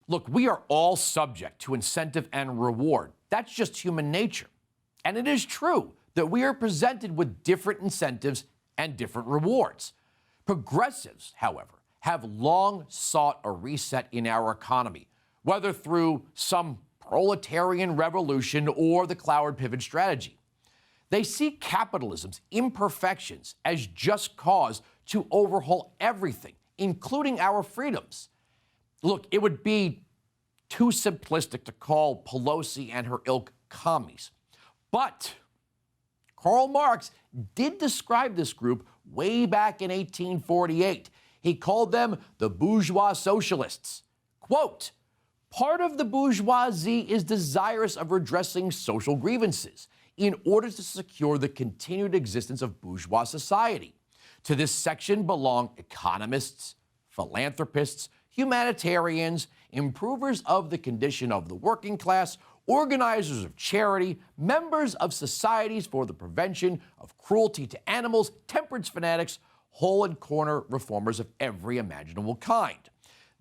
Look, we are all subject to incentive and reward. That's just human nature. And it is true that we are presented with different incentives and different rewards. Progressives, however, have long sought a reset in our economy, whether through some proletarian revolution or the Cloward pivot strategy. They see capitalism's imperfections as just cause to overhaul everything, including our freedoms. Look, it would be too simplistic to call Pelosi and her ilk commies. But Karl Marx did describe this group way back in 1848. He called them the bourgeois socialists. Quote, "Part of the bourgeoisie is desirous of redressing social grievances in order to secure the continued existence of bourgeois society. To this section belong economists, philanthropists, humanitarians, improvers of the condition of the working class, organizers of charity, members of societies for the prevention of cruelty to animals, temperance fanatics, hole and corner reformers of every imaginable kind.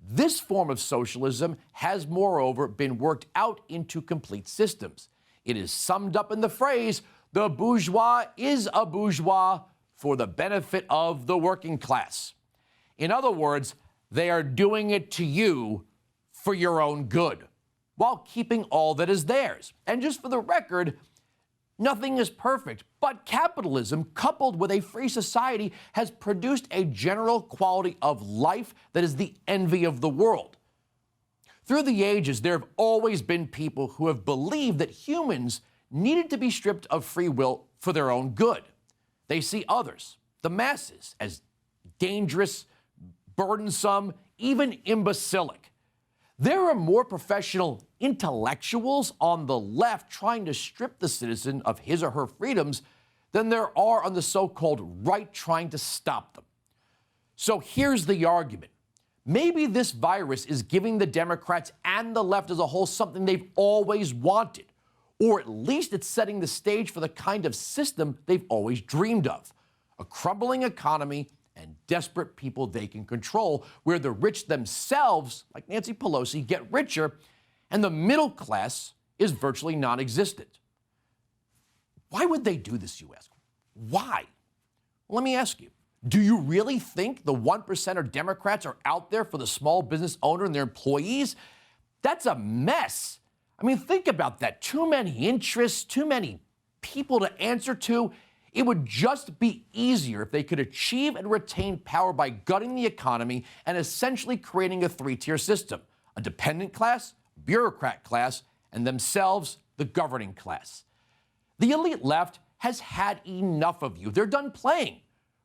This form of socialism has, moreover, been worked out into complete systems. It is summed up in the phrase, the bourgeois is a bourgeois for the benefit of the working class." In other words, they are doing it to you for your own good, while keeping all that is theirs. And just for the record, nothing is perfect, but capitalism, coupled with a free society, has produced a general quality of life that is the envy of the world. Through the ages, there have always been people who have believed that humans needed to be stripped of free will for their own good. They see others, the masses, as dangerous, burdensome, even imbecilic. There are more professional intellectuals on the left trying to strip the citizen of his or her freedoms than there are on the so-called right trying to stop them. So here's the argument. Maybe this virus is giving the Democrats and the left as a whole something they've always wanted, or at least it's setting the stage for the kind of system they've always dreamed of: a crumbling economy and desperate people they can control, where the rich themselves, like Nancy Pelosi, get richer, and the middle class is virtually non-existent. Why would they do this, you ask? Why? Well, let me ask you, do you really think the 1% of Democrats are out there for the small business owner and their employees? That's a mess. I mean, think about that. Too many interests, too many people to answer to. It would just be easier if they could achieve and retain power by gutting the economy and essentially creating a three-tier system: a dependent class, a bureaucrat class, and themselves, the governing class. The elite left has had enough of you. They're done playing.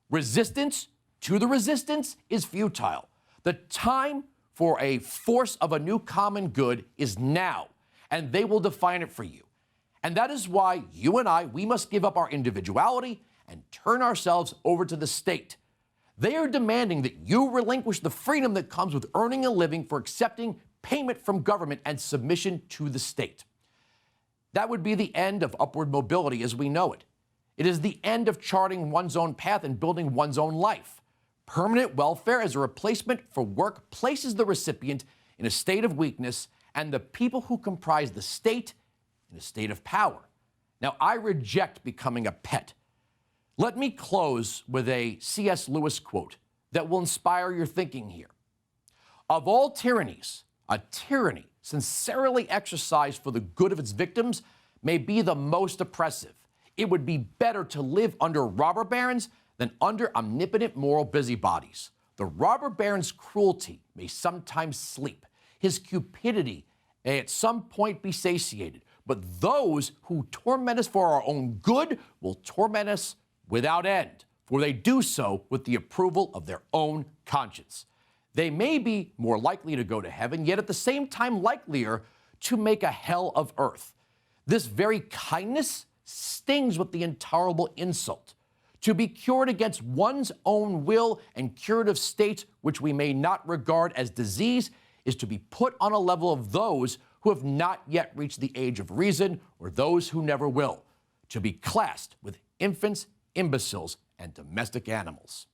Resistance to the resistance is futile. The time for a force of a new common good is now, and they will define it for you. And that is why you and I, we must give up our individuality and turn ourselves over to the state. They are demanding that you relinquish the freedom that comes with earning a living for accepting payment from government and submission to the state. That would be the end of upward mobility as we know it. It is the end of charting one's own path and building one's own life. Permanent welfare as a replacement for work places the recipient in a state of weakness and the people who comprise the state in a state of power. Now, I reject becoming a pet. Let me close with a C.S. Lewis quote that will inspire your thinking here. "Of all tyrannies, a tyranny sincerely exercised for the good of its victims may be the most oppressive. It would be better to live under robber barons than under omnipotent moral busybodies. The robber baron's cruelty may sometimes sleep. His cupidity may at some point be satiated. But those who torment us for our own good will torment us without end, for they do so with the approval of their own conscience. They may be more likely to go to heaven, yet at the same time likelier to make a hell of earth. This very kindness stings with the intolerable insult. To be cured against one's own will and cured of states which we may not regard as disease is to be put on a level of those who have not yet reached the age of reason or those who never will, to be classed with infants, imbeciles, and domestic animals."